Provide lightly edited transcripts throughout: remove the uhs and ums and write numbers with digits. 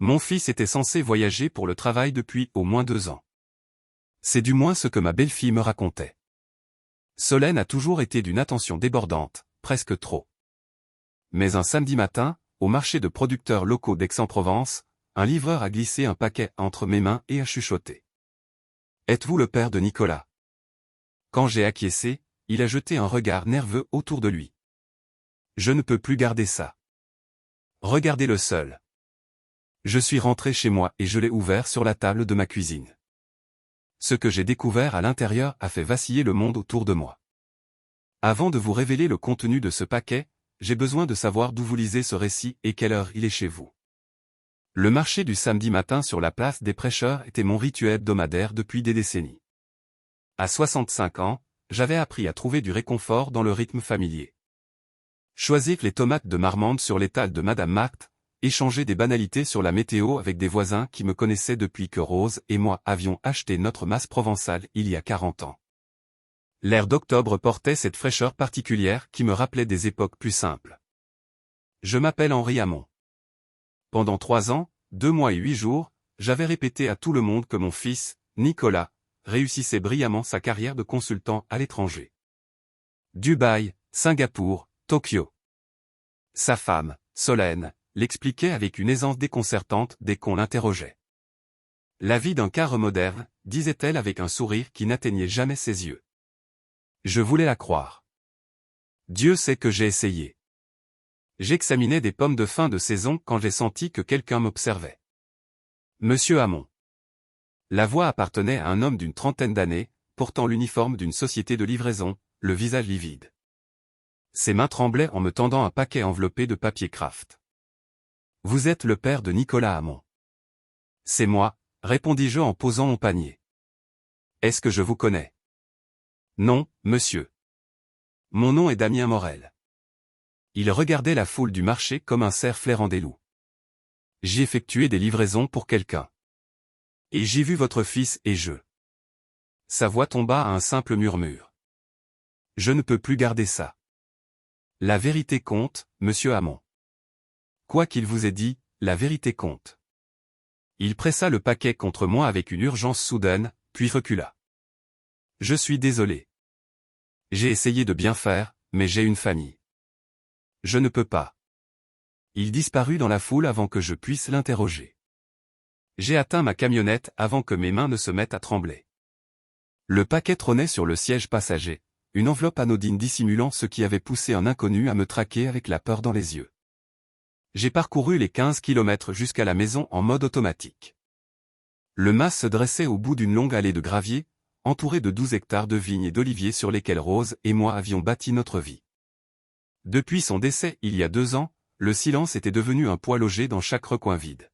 Mon fils était censé voyager pour le travail depuis au moins 2 ans. C'est du moins ce que ma belle-fille me racontait. Solène a toujours été d'une attention débordante, presque trop. Mais un samedi matin, au marché de producteurs locaux d'Aix-en-Provence, un livreur a glissé un paquet entre mes mains et a chuchoté. « Êtes-vous le père de Nicolas ?» Quand j'ai acquiescé, il a jeté un regard nerveux autour de lui. « Je ne peux plus garder ça. Regardez-le seul. » Je suis rentré chez moi et je l'ai ouvert sur la table de ma cuisine. Ce que j'ai découvert à l'intérieur a fait vaciller le monde autour de moi. Avant de vous révéler le contenu de ce paquet, j'ai besoin de savoir d'où vous lisez ce récit et quelle heure il est chez vous. Le marché du samedi matin sur la place des Prêcheurs était mon rituel hebdomadaire depuis des décennies. À 65 ans, j'avais appris à trouver du réconfort dans le rythme familier. Choisir les tomates de Marmande sur l'étal de Madame Marthe, échanger des banalités sur la météo avec des voisins qui me connaissaient depuis que Rose et moi avions acheté notre masse provençale il y a 40 ans. L'air d'octobre portait cette fraîcheur particulière qui me rappelait des époques plus simples. Je m'appelle Henri Hamon. Pendant 3 ans, 2 mois et 8 jours, j'avais répété à tout le monde que mon fils, Nicolas, réussissait brillamment sa carrière de consultant à l'étranger. Dubaï, Singapour, Tokyo. Sa femme, Solène, l'expliquait avec une aisance déconcertante dès qu'on l'interrogeait. La vie d'un cadre moderne, disait-elle avec un sourire qui n'atteignait jamais ses yeux. Je voulais la croire. Dieu sait que j'ai essayé. J'examinais des pommes de fin de saison quand j'ai senti que quelqu'un m'observait. Monsieur Hamon. La voix appartenait à un homme d'une trentaine d'années, portant l'uniforme d'une société de livraison, le visage livide. Ses mains tremblaient en me tendant un paquet enveloppé de papier craft. « Vous êtes le père de Nicolas Hamon. »« C'est moi, » répondis-je en posant mon panier. « Est-ce que je vous connais ?»« Non, monsieur. Mon nom est Damien Morel. » Il regardait la foule du marché comme un cerf flairant des loups. J'y effectuais des livraisons pour quelqu'un. Et j'ai vu votre fils et je. Sa voix tomba à un simple murmure. Je ne peux plus garder ça. La vérité compte, monsieur Hamon. Quoi qu'il vous ait dit, la vérité compte. Il pressa le paquet contre moi avec une urgence soudaine, puis recula. Je suis désolé. J'ai essayé de bien faire, mais j'ai une famille. Je ne peux pas. Il disparut dans la foule avant que je puisse l'interroger. J'ai atteint ma camionnette avant que mes mains ne se mettent à trembler. Le paquet trônait sur le siège passager, une enveloppe anodine dissimulant ce qui avait poussé un inconnu à me traquer avec la peur dans les yeux. J'ai parcouru les 15 kilomètres jusqu'à la maison en mode automatique. Le mas se dressait au bout d'une longue allée de gravier, entourée de 12 hectares de vignes et d'oliviers sur lesquels Rose et moi avions bâti notre vie. Depuis son décès il y a 2 ans, le silence était devenu un poids logé dans chaque recoin vide.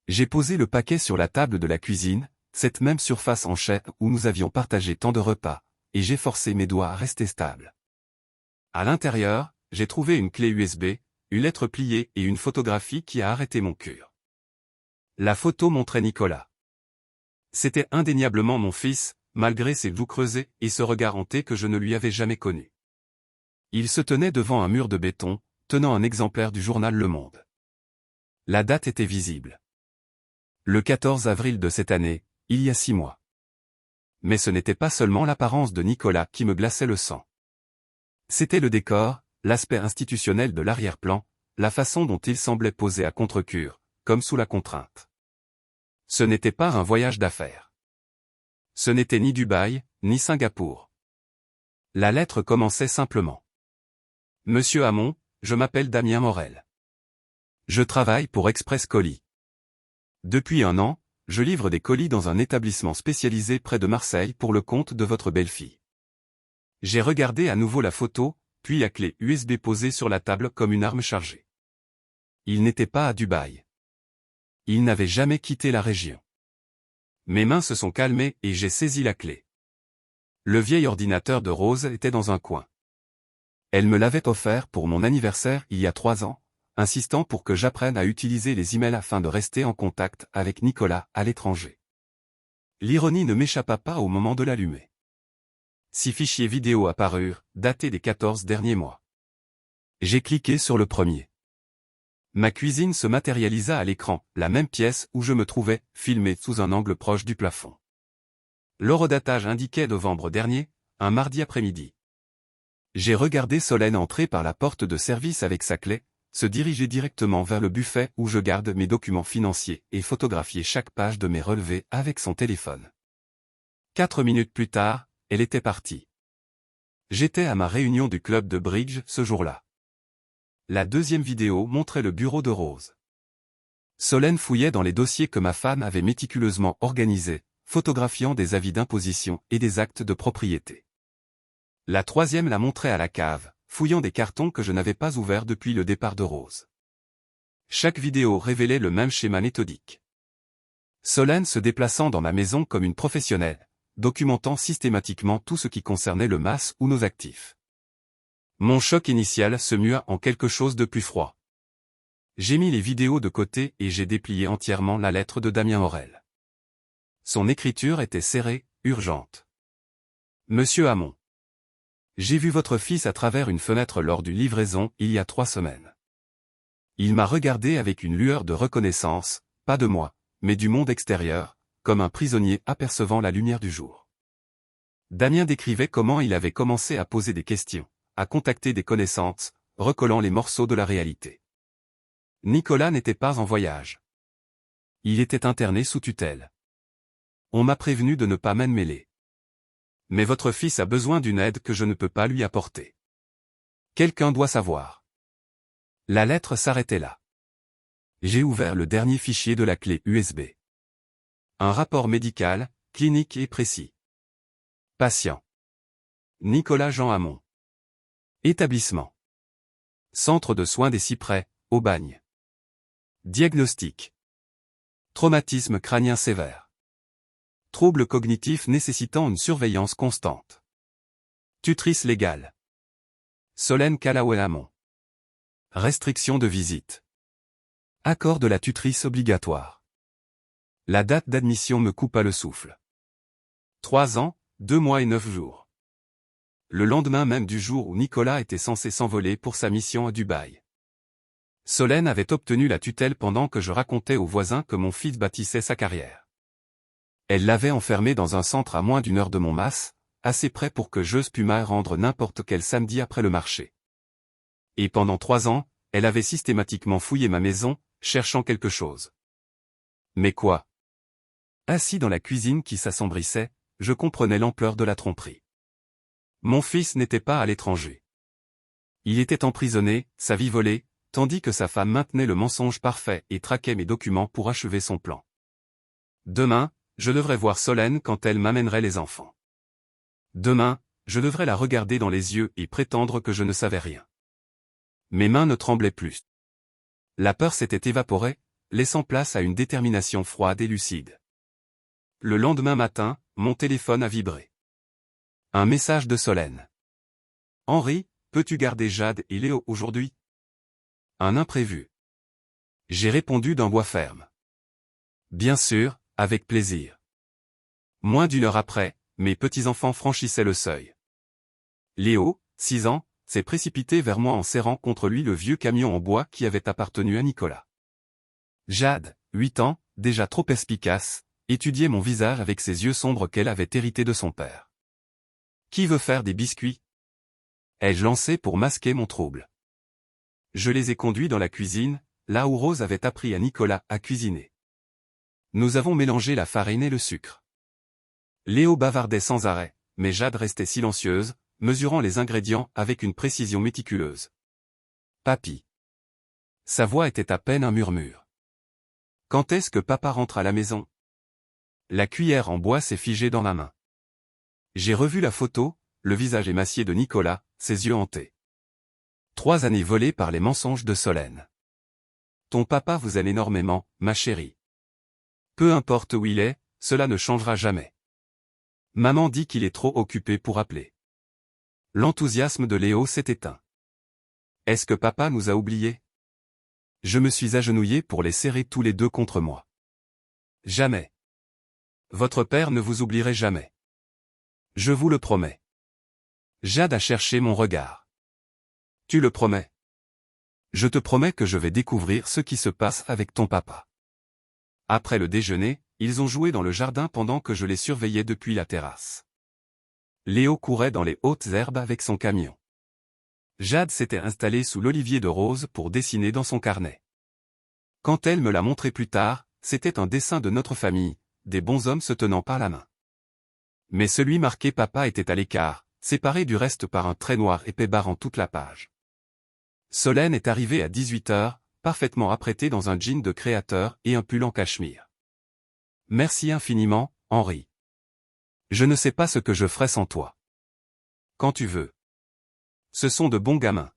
J'ai posé le paquet sur la table de la cuisine, cette même surface en chai où nous avions partagé tant de repas, et j'ai forcé mes doigts à rester stables. À l'intérieur, j'ai trouvé une clé USB, une lettre pliée et une photographie qui a arrêté mon cœur. La photo montrait Nicolas. C'était indéniablement mon fils, malgré ses joues creusées et ce regard hanté que je ne lui avais jamais connu. Il se tenait devant un mur de béton, tenant un exemplaire du journal Le Monde. La date était visible. Le 14 avril de cette année, il y a 6 mois. Mais ce n'était pas seulement l'apparence de Nicolas qui me glaçait le sang. C'était le décor, l'aspect institutionnel de l'arrière-plan, la façon dont il semblait poser à contre-cure, comme sous la contrainte. Ce n'était pas un voyage d'affaires. Ce n'était ni Dubaï, ni Singapour. La lettre commençait simplement. Monsieur Hamon, je m'appelle Damien Morel. Je travaille pour Express Colis. Depuis 1 an, je livre des colis dans un établissement spécialisé près de Marseille pour le compte de votre belle-fille. J'ai regardé à nouveau la photo, puis la clé USB posée sur la table comme une arme chargée. Il n'était pas à Dubaï. Il n'avait jamais quitté la région. Mes mains se sont calmées et j'ai saisi la clé. Le vieil ordinateur de Rose était dans un coin. Elle me l'avait offert pour mon anniversaire il y a 3 ans, insistant pour que j'apprenne à utiliser les emails afin de rester en contact avec Nicolas à l'étranger. L'ironie ne m'échappa pas au moment de l'allumer. 6 fichiers vidéo apparurent, datés des 14 derniers mois. J'ai cliqué sur le premier. Ma cuisine se matérialisa à l'écran, la même pièce où je me trouvais, filmée sous un angle proche du plafond. L'horodatage indiquait novembre dernier, un mardi après-midi. J'ai regardé Solène entrer par la porte de service avec sa clé, se diriger directement vers le buffet où je garde mes documents financiers et photographier chaque page de mes relevés avec son téléphone. 4 minutes plus tard, elle était partie. J'étais à ma réunion du club de bridge ce jour-là. La deuxième vidéo montrait le bureau de Rose. Solène fouillait dans les dossiers que ma femme avait méticuleusement organisés, photographiant des avis d'imposition et des actes de propriété. La troisième la montrait à la cave, fouillant des cartons que je n'avais pas ouverts depuis le départ de Rose. Chaque vidéo révélait le même schéma méthodique. Solène se déplaçant dans ma maison comme une professionnelle, documentant systématiquement tout ce qui concernait le MAS ou nos actifs. Mon choc initial se mua en quelque chose de plus froid. J'ai mis les vidéos de côté et j'ai déplié entièrement la lettre de Damien Aurel. Son écriture était serrée, urgente. Monsieur Hamon. J'ai vu votre fils à travers une fenêtre lors d'une livraison il y a 3 semaines. Il m'a regardé avec une lueur de reconnaissance, pas de moi, mais du monde extérieur, comme un prisonnier apercevant la lumière du jour. Damien décrivait comment il avait commencé à poser des questions, à contacter des connaissances, recollant les morceaux de la réalité. Nicolas n'était pas en voyage. Il était interné sous tutelle. On m'a prévenu de ne pas m'en mêler. Mais votre fils a besoin d'une aide que je ne peux pas lui apporter. Quelqu'un doit savoir. La lettre s'arrêtait là. J'ai ouvert le dernier fichier de la clé USB. Un rapport médical, clinique et précis. Patient. Nicolas Jean Hamon. Établissement. Centre de soins des Cyprès, Aubagne. Diagnostic. Traumatisme crânien sévère. Troubles cognitifs nécessitant une surveillance constante. Tutrice légale. Solène Callaway Hamon. Restriction de visite. Accord de la tutrice obligatoire. La date d'admission me coupa le souffle. 3 ans, 2 mois et 9 jours. Le lendemain même du jour où Nicolas était censé s'envoler pour sa mission à Dubaï. Solène avait obtenu la tutelle pendant que je racontais aux voisins que mon fils bâtissait sa carrière. Elle l'avait enfermé dans un centre à moins d'1 heure de Montmasse, assez près pour que j'ose pu m'y rendre n'importe quel samedi après le marché. Et pendant 3 ans, elle avait systématiquement fouillé ma maison, cherchant quelque chose. Mais quoi? Assis dans la cuisine qui s'assombrissait, je comprenais l'ampleur de la tromperie. Mon fils n'était pas à l'étranger. Il était emprisonné, sa vie volée, tandis que sa femme maintenait le mensonge parfait et traquait mes documents pour achever son plan. Demain, je devrais voir Solène quand elle m'amènerait les enfants. Demain, je devrais la regarder dans les yeux et prétendre que je ne savais rien. Mes mains ne tremblaient plus. La peur s'était évaporée, laissant place à une détermination froide et lucide. Le lendemain matin, mon téléphone a vibré. Un message de Solène. Henri, peux-tu garder Jade et Léo aujourd'hui? Un imprévu. J'ai répondu d'un bois ferme. Bien sûr, avec plaisir. Moins d'1 heure après, mes petits-enfants franchissaient le seuil. Léo, 6 ans, s'est précipité vers moi en serrant contre lui le vieux camion en bois qui avait appartenu à Nicolas. Jade, 8 ans, déjà trop perspicace, étudiait mon visage avec ses yeux sombres qu'elle avait hérités de son père. Qui veut faire des biscuits? Ai-je lancé pour masquer mon trouble. Je les ai conduits dans la cuisine, là où Rose avait appris à Nicolas à cuisiner. Nous avons mélangé la farine et le sucre. Léo bavardait sans arrêt, mais Jade restait silencieuse, mesurant les ingrédients avec une précision méticuleuse. Papy. Sa voix était à peine un murmure. Quand est-ce que papa rentre à la maison? La cuillère en bois s'est figée dans ma main. J'ai revu la photo, le visage émacié de Nicolas, ses yeux hantés. 3 années volées par les mensonges de Solène. Ton papa vous aime énormément, ma chérie. Peu importe où il est, cela ne changera jamais. Maman dit qu'il est trop occupé pour appeler. L'enthousiasme de Léo s'est éteint. Est-ce que papa nous a oubliés? Je me suis agenouillé pour les serrer tous les deux contre moi. Jamais. Votre père ne vous oublierait jamais. Je vous le promets. Jade a cherché mon regard. Tu le promets? Je te promets que je vais découvrir ce qui se passe avec ton papa. Après le déjeuner, ils ont joué dans le jardin pendant que je les surveillais depuis la terrasse. Léo courait dans les hautes herbes avec son camion. Jade s'était installée sous l'olivier de Rose pour dessiner dans son carnet. Quand elle me l'a montré plus tard, c'était un dessin de notre famille, des bonshommes se tenant par la main. Mais celui marqué papa était à l'écart, séparé du reste par un trait noir épais barrant toute la page. Solène est arrivée à 18h, parfaitement apprêtée dans un jean de créateur et un pull en cachemire. Merci infiniment, Henri. Je ne sais pas ce que je ferais sans toi. Quand tu veux. Ce sont de bons gamins.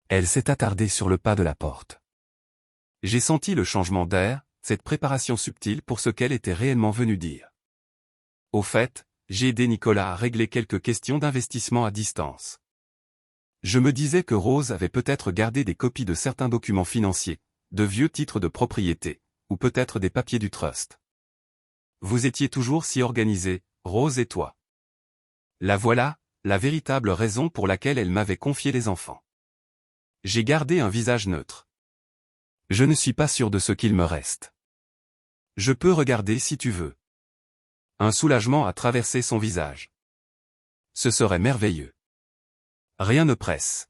Elle s'est attardée sur le pas de la porte. J'ai senti le changement d'air, cette préparation subtile pour ce qu'elle était réellement venue dire. Au fait, j'ai aidé Nicolas à régler quelques questions d'investissement à distance. Je me disais que Rose avait peut-être gardé des copies de certains documents financiers, de vieux titres de propriété, ou peut-être des papiers du trust. Vous étiez toujours si organisés, Rose et toi. La voilà, la véritable raison pour laquelle elle m'avait confié les enfants. J'ai gardé un visage neutre. Je ne suis pas sûr de ce qu'il me reste. Je peux regarder si tu veux. Un soulagement a traversé son visage. Ce serait merveilleux. Rien ne presse.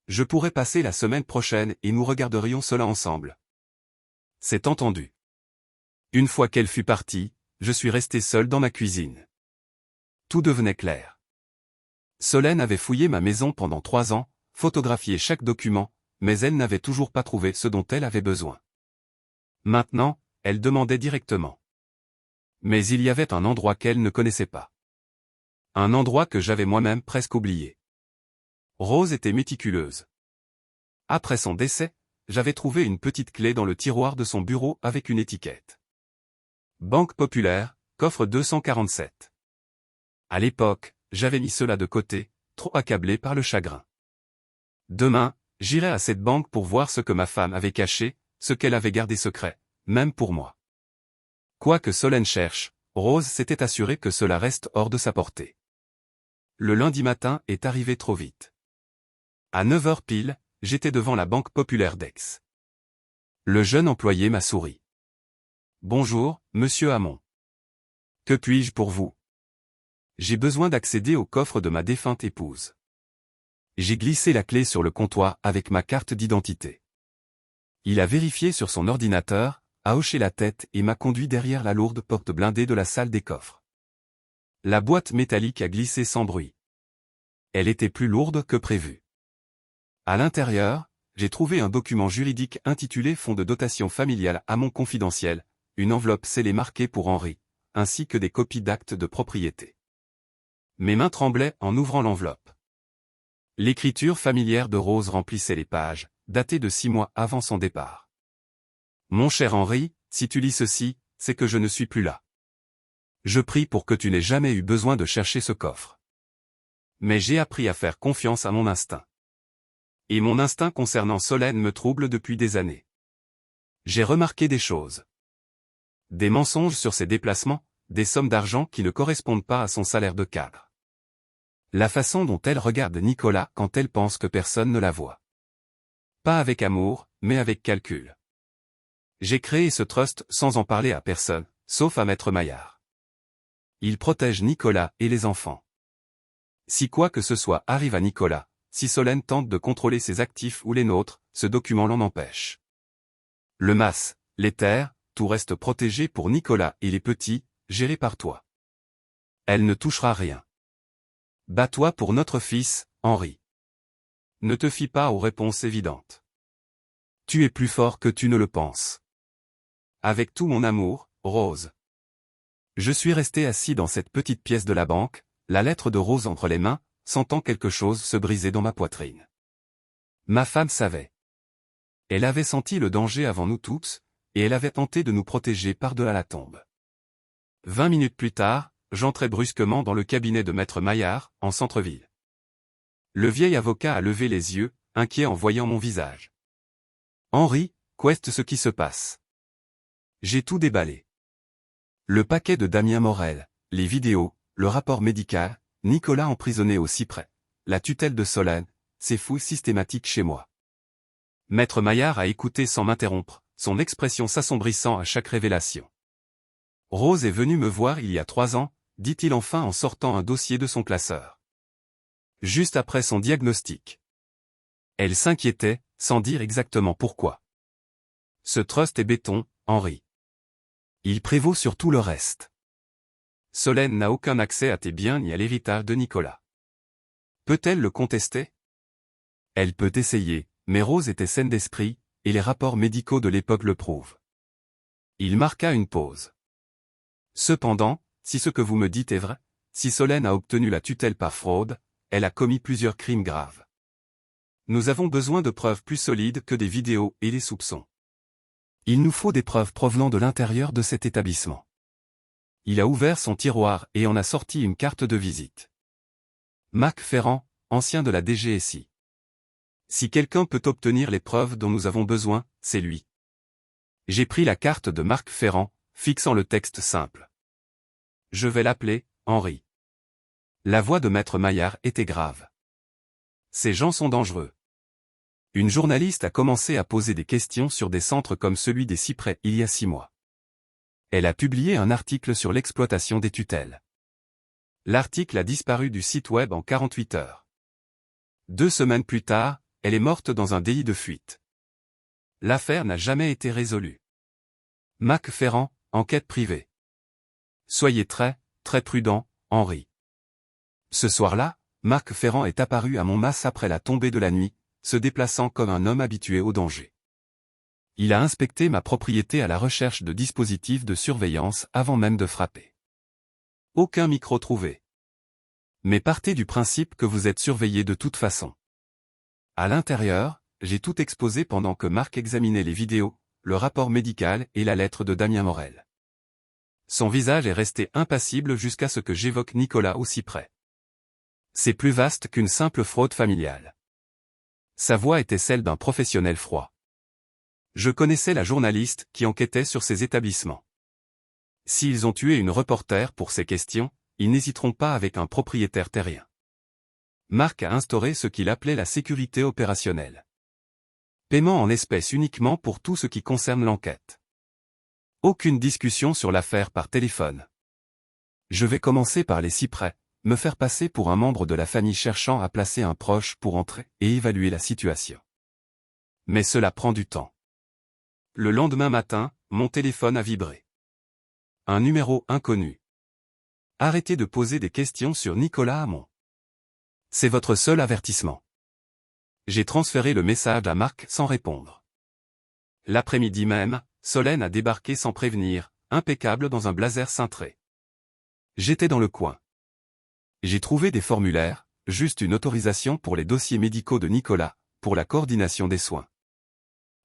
Je pourrais passer la semaine prochaine et nous regarderions cela ensemble. C'est entendu. Une fois qu'elle fut partie, je suis resté seul dans ma cuisine. Tout devenait clair. Solène avait fouillé ma maison pendant 3 ans, photographié chaque document, mais elle n'avait toujours pas trouvé ce dont elle avait besoin. Maintenant, elle demandait directement. Mais il y avait un endroit qu'elle ne connaissait pas. Un endroit que j'avais moi-même presque oublié. Rose était méticuleuse. Après son décès, j'avais trouvé une petite clé dans le tiroir de son bureau avec une étiquette. Banque Populaire, coffre 247. À l'époque, j'avais mis cela de côté, trop accablé par le chagrin. Demain, j'irai à cette banque pour voir ce que ma femme avait caché, ce qu'elle avait gardé secret, même pour moi. Quoi que Solène cherche, Rose s'était assurée que cela reste hors de sa portée. Le lundi matin est arrivé trop vite. À 9h pile, j'étais devant la Banque Populaire d'Aix. Le jeune employé m'a souri. Bonjour, monsieur Hamon. Que puis-je pour vous? J'ai besoin d'accéder au coffre de ma défunte épouse. J'ai glissé la clé sur le comptoir avec ma carte d'identité. Il a vérifié sur son ordinateur, a hoché la tête et m'a conduit derrière la lourde porte blindée de la salle des coffres. La boîte métallique a glissé sans bruit. Elle était plus lourde que prévu. À l'intérieur, j'ai trouvé un document juridique intitulé Fonds de dotation familiale Hamon confidentiel, une enveloppe scellée marquée pour Henri, ainsi que des copies d'actes de propriété. Mes mains tremblaient en ouvrant l'enveloppe. L'écriture familière de Rose remplissait les pages, datées de 6 mois avant son départ. Mon cher Henri, si tu lis ceci, c'est que je ne suis plus là. Je prie pour que tu n'aies jamais eu besoin de chercher ce coffre. Mais j'ai appris à faire confiance à mon instinct. Et mon instinct concernant Solène me trouble depuis des années. J'ai remarqué des choses. Des mensonges sur ses déplacements, des sommes d'argent qui ne correspondent pas à son salaire de cadre. La façon dont elle regarde Nicolas quand elle pense que personne ne la voit. Pas avec amour, mais avec calcul. J'ai créé ce trust sans en parler à personne, sauf à Maître Maillard. Il protège Nicolas et les enfants. Si quoi que ce soit arrive à Nicolas, si Solène tente de contrôler ses actifs ou les nôtres, ce document l'en empêche. Le mas, les terres, tout reste protégé pour Nicolas et les petits, gérés par toi. Elle ne touchera rien. Bats-toi pour notre fils, Henri. Ne te fie pas aux réponses évidentes. Tu es plus fort que tu ne le penses. Avec tout mon amour, Rose. Je suis resté assis dans cette petite pièce de la banque, la lettre de Rose entre les mains, sentant quelque chose se briser dans ma poitrine. Ma femme savait. Elle avait senti le danger avant nous tous, et elle avait tenté de nous protéger par-delà la tombe. 20 minutes plus tard, j'entrai brusquement dans le cabinet de Maître Maillard, en centre-ville. Le vieil avocat a levé les yeux, inquiet en voyant mon visage. Henri, qu'est ce qui se passe? J'ai tout déballé. Le paquet de Damien Morel, les vidéos, le rapport médical, Nicolas emprisonné au cyprès, la tutelle de Solène, ces fouilles systématiques chez moi. Maître Maillard a écouté sans m'interrompre, son expression s'assombrissant à chaque révélation. Rose est venue me voir il y a 3 ans, dit-il enfin en sortant un dossier de son classeur. Juste après son diagnostic. Elle s'inquiétait, sans dire exactement pourquoi. Ce trust est béton, Henri. Il prévaut sur tout le reste. Solène n'a aucun accès à tes biens ni à l'héritage de Nicolas. Peut-elle le contester? Elle peut essayer, mais Rose était saine d'esprit, et les rapports médicaux de l'époque le prouvent. Il marqua une pause. Cependant, si ce que vous me dites est vrai, si Solène a obtenu la tutelle par fraude, elle a commis plusieurs crimes graves. Nous avons besoin de preuves plus solides que des vidéos et des soupçons. Il nous faut des preuves provenant de l'intérieur de cet établissement. Il a ouvert son tiroir et en a sorti une carte de visite. Marc Ferrand, ancien de la DGSI. Si quelqu'un peut obtenir les preuves dont nous avons besoin, c'est lui. J'ai pris la carte de Marc Ferrand, fixant le texte simple. Je vais l'appeler Henri. La voix de Maître Maillard était grave. Ces gens sont dangereux. Une journaliste a commencé à poser des questions sur des centres comme celui des Cyprès il y a 6 mois. Elle a publié un article sur l'exploitation des tutelles. L'article a disparu du site web en 48 heures. 2 semaines plus tard, elle est morte dans un délit de fuite. L'affaire n'a jamais été résolue. Marc Ferrand, enquête privée. Soyez très prudent, Henri. Ce soir-là, Marc Ferrand est apparu à Montmasse après la tombée de la nuit, se déplaçant comme un homme habitué au danger. Il a inspecté ma propriété à la recherche de dispositifs de surveillance avant même de frapper. Aucun micro trouvé. Mais partez du principe que vous êtes surveillé de toute façon. À l'intérieur, j'ai tout exposé pendant que Marc examinait les vidéos, le rapport médical et la lettre de Damien Morel. Son visage est resté impassible jusqu'à ce que j'évoque Nicolas aussi près. C'est plus vaste qu'une simple fraude familiale. Sa voix était celle d'un professionnel froid. Je connaissais la journaliste qui enquêtait sur ces établissements. S'ils ont tué une reporter pour ces questions, ils n'hésiteront pas avec un propriétaire terrien. Marc a instauré ce qu'il appelait la sécurité opérationnelle. Paiement en espèces uniquement pour tout ce qui concerne l'enquête. Aucune discussion sur l'affaire par téléphone. Je vais commencer par les Cyprès, me faire passer pour un membre de la famille cherchant à placer un proche pour entrer et évaluer la situation. Mais cela prend du temps. Le lendemain matin, mon téléphone a vibré. Un numéro inconnu. Arrêtez de poser des questions sur Nicolas Hamon. C'est votre seul avertissement. J'ai transféré le message à Marc sans répondre. L'après-midi même, Solène a débarqué sans prévenir, impeccable dans un blazer cintré. J'étais dans le coin. J'ai trouvé des formulaires, juste une autorisation pour les dossiers médicaux de Nicolas, pour la coordination des soins.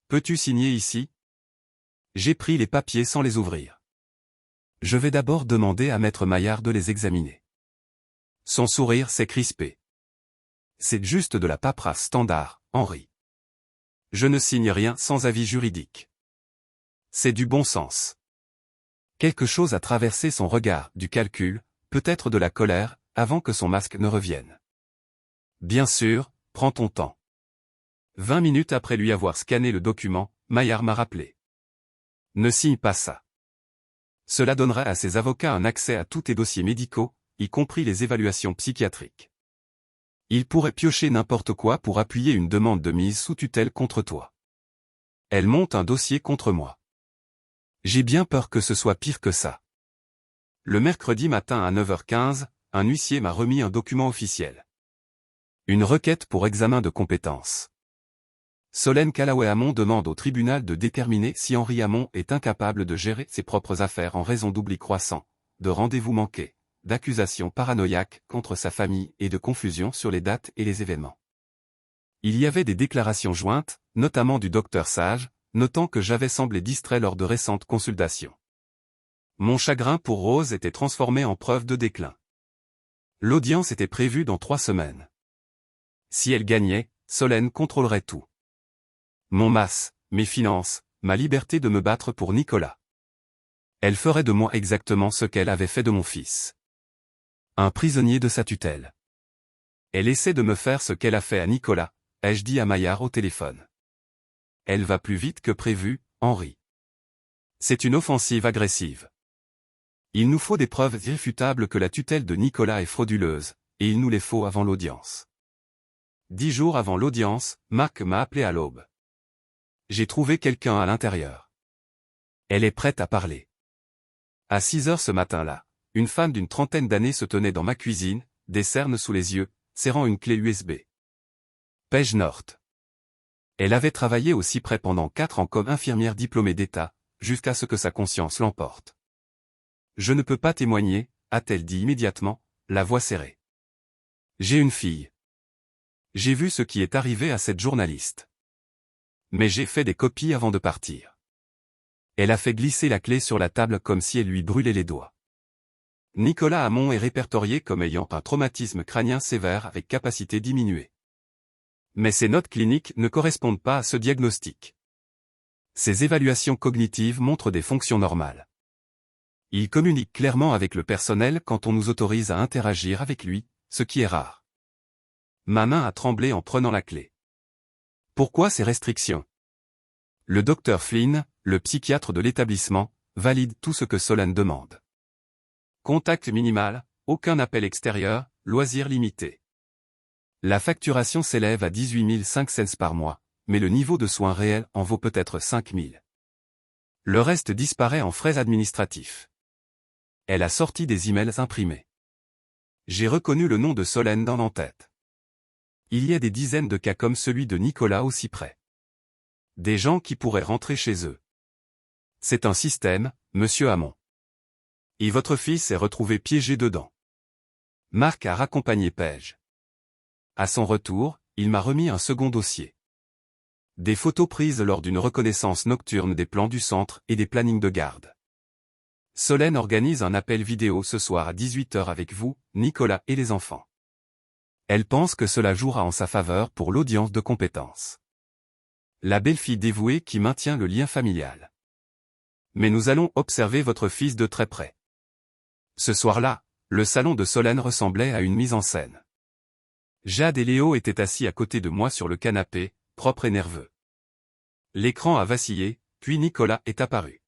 Peux-tu signer ici? J'ai pris les papiers sans les ouvrir. Je vais d'abord demander à Maître Maillard de les examiner. Son sourire s'est crispé. C'est juste de la paperasse standard, Henri. Je ne signe rien sans avis juridique. C'est du bon sens. Quelque chose a traversé son regard, du calcul, peut-être de la colère, avant que son masque ne revienne. Bien sûr, prends ton temps. 20 minutes après lui avoir scanné le document, Maillard m'a rappelé. Ne signe pas ça. Cela donnerait à ses avocats un accès à tous tes dossiers médicaux, y compris les évaluations psychiatriques. Ils pourraient piocher n'importe quoi pour appuyer une demande de mise sous tutelle contre toi. Elle monte un dossier contre moi. J'ai bien peur que ce soit pire que ça. Le mercredi matin à 9h15, un huissier m'a remis un document officiel. Une requête pour examen de compétences. Solène Callaway Hamon demande au tribunal de déterminer si Henri Hamon est incapable de gérer ses propres affaires en raison d'oubli croissant, de rendez-vous manqués, d'accusations paranoïaques contre sa famille et de confusion sur les dates et les événements. Il y avait des déclarations jointes, notamment du docteur Sage, notant que j'avais semblé distrait lors de récentes consultations. Mon chagrin pour Rose était transformé en preuve de déclin. L'audience était prévue dans 3 semaines. Si elle gagnait, Solène contrôlerait tout. Mon mas, mes finances, ma liberté de me battre pour Nicolas. Elle ferait de moi exactement ce qu'elle avait fait de mon fils. Un prisonnier de sa tutelle. Elle essaie de me faire ce qu'elle a fait à Nicolas, ai-je dit à Maillard au téléphone. Elle va plus vite que prévu, Henri. C'est une offensive agressive. Il nous faut des preuves irréfutables que la tutelle de Nicolas est frauduleuse, et il nous les faut avant l'audience. 10 jours avant l'audience, Marc m'a appelé à l'aube. J'ai trouvé quelqu'un à l'intérieur. Elle est prête à parler. À 6 heures ce matin-là, une femme d'une trentaine d'années se tenait dans ma cuisine, des cernes sous les yeux, serrant une clé USB. Page North. Elle avait travaillé au Cyprès pendant 4 ans comme infirmière diplômée d'État, jusqu'à ce que sa conscience l'emporte. Je ne peux pas témoigner, a-t-elle dit immédiatement, la voix serrée. J'ai une fille. J'ai vu ce qui est arrivé à cette journaliste. Mais j'ai fait des copies avant de partir. Elle a fait glisser la clé sur la table comme si elle lui brûlait les doigts. Nicolas Hamon est répertorié comme ayant un traumatisme crânien sévère avec capacité diminuée. Mais ses notes cliniques ne correspondent pas à ce diagnostic. Ses évaluations cognitives montrent des fonctions normales. Il communique clairement avec le personnel quand on nous autorise à interagir avec lui, ce qui est rare. Ma main a tremblé en prenant la clé. Pourquoi ces restrictions? Le docteur Flynn, le psychiatre de l'établissement, valide tout ce que Solène demande. Contact minimal, aucun appel extérieur, loisirs limités. La facturation s'élève à 18 500 cents par mois, mais le niveau de soins réel en vaut peut-être 5 000. Le reste disparaît en frais administratifs. Elle a sorti des emails imprimés. J'ai reconnu le nom de Solène dans l'en-tête. Il y a des dizaines de cas comme celui de Nicolas au Cyprès. Des gens qui pourraient rentrer chez eux. C'est un système, monsieur Hamon. Et votre fils est retrouvé piégé dedans. Marc a raccompagné Page. À son retour, il m'a remis un second dossier. Des photos prises lors d'une reconnaissance nocturne des plans du centre et des plannings de garde. Solène organise un appel vidéo ce soir à 18 h avec vous, Nicolas et les enfants. Elle pense que cela jouera en sa faveur pour l'audience de compétences. La belle-fille dévouée qui maintient le lien familial. Mais nous allons observer votre fils de très près. Ce soir-là, le salon de Solène ressemblait à une mise en scène. Jade et Léo étaient assis à côté de moi sur le canapé, propres et nerveux. L'écran a vacillé, puis Nicolas est apparu.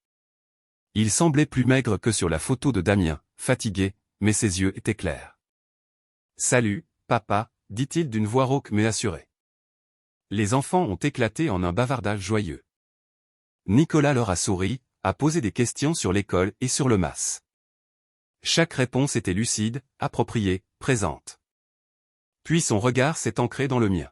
Il semblait plus maigre que sur la photo de Damien, fatigué, mais ses yeux étaient clairs. « Salut, papa », dit-il d'une voix rauque mais assurée. Les enfants ont éclaté en un bavardage joyeux. Nicolas leur a souri, a posé des questions sur l'école et sur le MAS. Chaque réponse était lucide, appropriée, présente. Puis son regard s'est ancré dans le mien.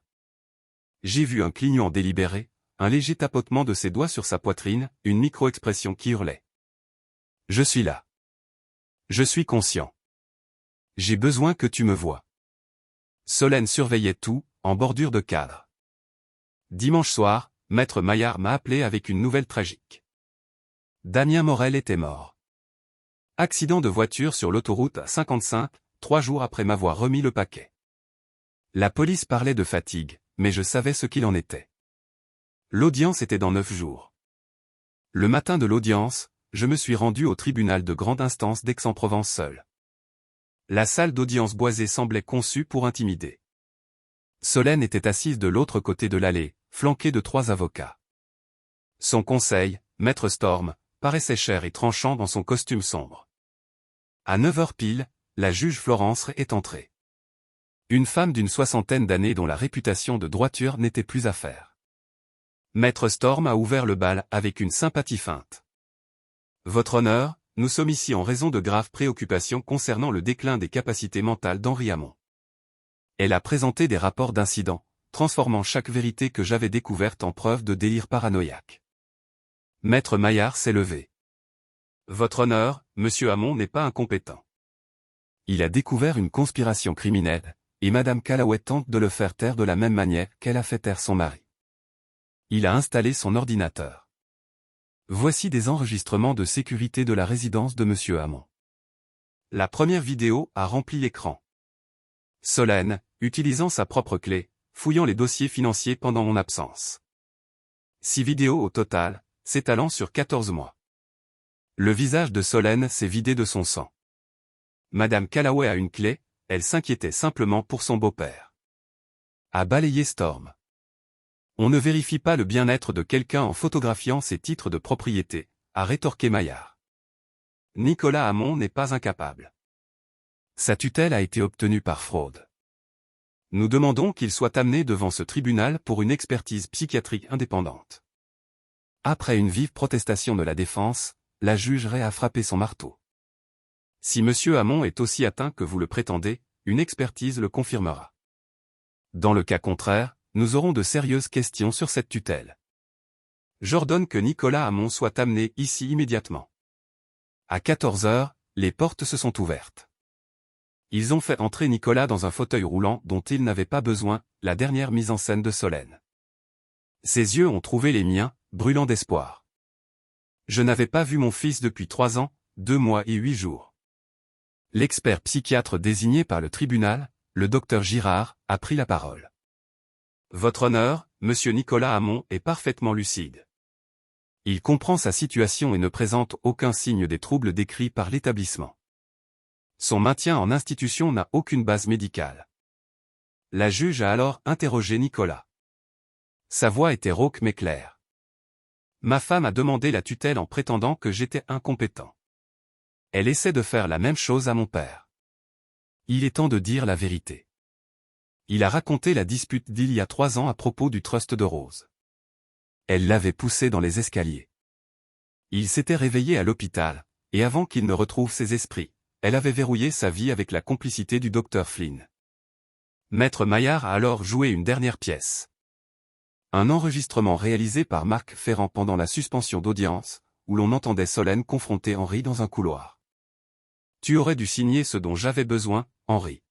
J'ai vu un clignement délibéré, un léger tapotement de ses doigts sur sa poitrine, une micro-expression qui hurlait. Je suis là. Je suis conscient. J'ai besoin que tu me vois. Solène surveillait tout, en bordure de cadre. Dimanche soir, Maître Maillard m'a appelé avec une nouvelle tragique. Damien Morel était mort. Accident de voiture sur l'autoroute A55, 3 jours après m'avoir remis le paquet. La police parlait de fatigue, mais je savais ce qu'il en était. L'audience était dans 9 jours. Le matin de l'audience, je me suis rendu au tribunal de grande instance d'Aix-en-Provence seul. La salle d'audience boisée semblait conçue pour intimider. Solène était assise de l'autre côté de l'allée, flanquée de 3 avocats. Son conseil, Maître Storm, paraissait cher et tranchant dans son costume sombre. À 9 h pile, la juge Florence est entrée. Une femme d'une 60aine d'années dont la réputation de droiture n'était plus à faire. Maître Storm a ouvert le bal avec une sympathie feinte. Votre honneur, nous sommes ici en raison de graves préoccupations concernant le déclin des capacités mentales d'Henri Hamon. Elle a présenté des rapports d'incidents, transformant chaque vérité que j'avais découverte en preuve de délire paranoïaque. Maître Maillard s'est levé. Votre honneur, monsieur Hamon n'est pas incompétent. Il a découvert une conspiration criminelle, et madame Callaway tente de le faire taire de la même manière qu'elle a fait taire son mari. Il a installé son ordinateur. Voici des enregistrements de sécurité de la résidence de monsieur Hamon. La première vidéo a rempli l'écran. Solène, utilisant sa propre clé, fouillant les dossiers financiers pendant mon absence. 6 vidéos au total, s'étalant sur 14 mois. Le visage de Solène s'est vidé de son sang. Madame Callaway a une clé, elle s'inquiétait simplement pour son beau-père. A balayé Storm. On ne vérifie pas le bien-être de quelqu'un en photographiant ses titres de propriété, a rétorqué Maillard. Nicolas Hamon n'est pas incapable. Sa tutelle a été obtenue par fraude. Nous demandons qu'il soit amené devant ce tribunal pour une expertise psychiatrique indépendante. Après une vive protestation de la défense, la juge a frappé son marteau. Si Monsieur Hamon est aussi atteint que vous le prétendez, une expertise le confirmera. Dans le cas contraire, nous aurons de sérieuses questions sur cette tutelle. J'ordonne que Nicolas Hamon soit amené ici immédiatement. À 14 heures, les portes se sont ouvertes. Ils ont fait entrer Nicolas dans un fauteuil roulant dont il n'avait pas besoin, la dernière mise en scène de Solène. Ses yeux ont trouvé les miens, brûlants d'espoir. Je n'avais pas vu mon fils depuis 3 ans, 2 mois et 8 jours. L'expert psychiatre désigné par le tribunal, le docteur Girard, a pris la parole. Votre honneur, monsieur Nicolas Hamon est parfaitement lucide. Il comprend sa situation et ne présente aucun signe des troubles décrits par l'établissement. Son maintien en institution n'a aucune base médicale. La juge a alors interrogé Nicolas. Sa voix était rauque mais claire. Ma femme a demandé la tutelle en prétendant que j'étais incompétent. Elle essaie de faire la même chose à mon père. Il est temps de dire la vérité. Il a raconté la dispute d'il y a 3 ans à propos du trust de Rose. Elle l'avait poussé dans les escaliers. Il s'était réveillé à l'hôpital, et avant qu'il ne retrouve ses esprits, elle avait verrouillé sa vie avec la complicité du docteur Flynn. Maître Maillard a alors joué une dernière pièce. Un enregistrement réalisé par Marc Ferrand pendant la suspension d'audience, où l'on entendait Solène confronter Henri dans un couloir. Tu aurais dû signer ce dont j'avais besoin, Henri.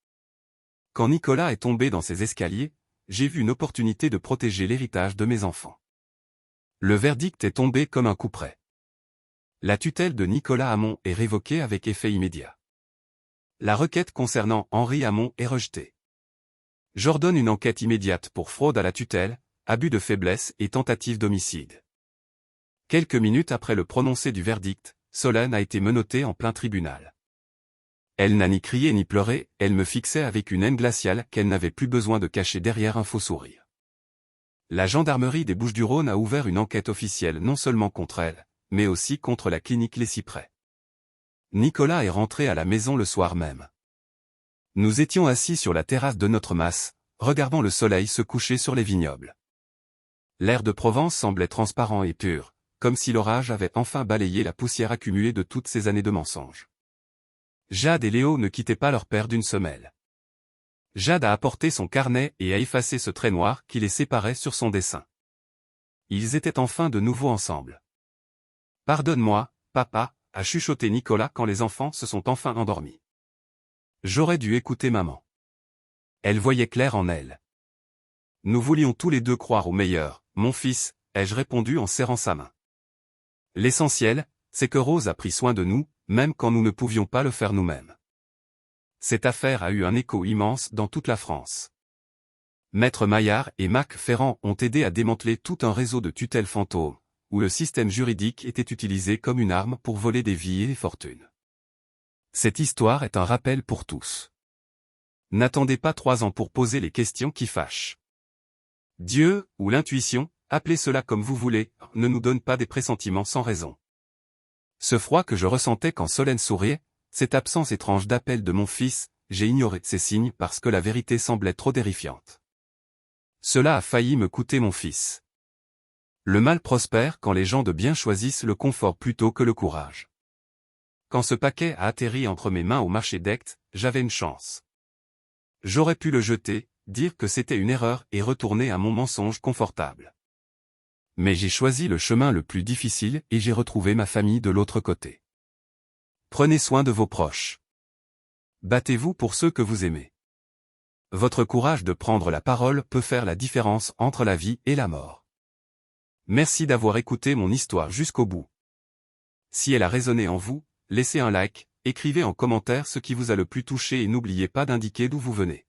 Quand Nicolas est tombé dans ces escaliers, j'ai vu une opportunité de protéger l'héritage de mes enfants. Le verdict est tombé comme un coup près. La tutelle de Nicolas Hamon est révoquée avec effet immédiat. La requête concernant Henri Hamon est rejetée. J'ordonne une enquête immédiate pour fraude à la tutelle, abus de faiblesse et tentative d'homicide. Quelques minutes après le prononcé du verdict, Solène a été menottée en plein tribunal. Elle n'a ni crié ni pleuré, elle me fixait avec une haine glaciale qu'elle n'avait plus besoin de cacher derrière un faux sourire. La gendarmerie des Bouches-du-Rhône a ouvert une enquête officielle non seulement contre elle, mais aussi contre la clinique Les Cyprès. Nicolas est rentré à la maison le soir même. Nous étions assis sur la terrasse de notre mas, regardant le soleil se coucher sur les vignobles. L'air de Provence semblait transparent et pur, comme si l'orage avait enfin balayé la poussière accumulée de toutes ces années de mensonges. Jade et Léo ne quittaient pas leur père d'une semelle. Jade a apporté son carnet et a effacé ce trait noir qui les séparait sur son dessin. Ils étaient enfin de nouveau ensemble. « Pardonne-moi, papa », a chuchoté Nicolas quand les enfants se sont enfin endormis. J'aurais dû écouter maman. Elle voyait clair en elle. Nous voulions tous les deux croire au meilleur, mon fils, ai-je répondu en serrant sa main. L'essentiel, c'est que Rose a pris soin de nous, même quand nous ne pouvions pas le faire nous-mêmes. Cette affaire a eu un écho immense dans toute la France. Maître Maillard et Marc Ferrand ont aidé à démanteler tout un réseau de tutelles fantômes, où le système juridique était utilisé comme une arme pour voler des vies et des fortunes. Cette histoire est un rappel pour tous. N'attendez pas 3 ans pour poser les questions qui fâchent. Dieu, ou l'intuition, appelez cela comme vous voulez, ne nous donne pas des pressentiments sans raison. Ce froid que je ressentais quand Solène souriait, cette absence étrange d'appel de mon fils, j'ai ignoré ces signes parce que la vérité semblait trop terrifiante. Cela a failli me coûter mon fils. Le mal prospère quand les gens de bien choisissent le confort plutôt que le courage. Quand ce paquet a atterri entre mes mains au marché d'Aix, j'avais une chance. J'aurais pu le jeter, dire que c'était une erreur et retourner à mon mensonge confortable. Mais j'ai choisi le chemin le plus difficile et j'ai retrouvé ma famille de l'autre côté. Prenez soin de vos proches. Battez-vous pour ceux que vous aimez. Votre courage de prendre la parole peut faire la différence entre la vie et la mort. Merci d'avoir écouté mon histoire jusqu'au bout. Si elle a résonné en vous, laissez un like, écrivez en commentaire ce qui vous a le plus touché et n'oubliez pas d'indiquer d'où vous venez.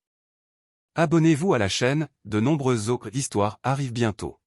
Abonnez-vous à la chaîne, de nombreuses autres histoires arrivent bientôt.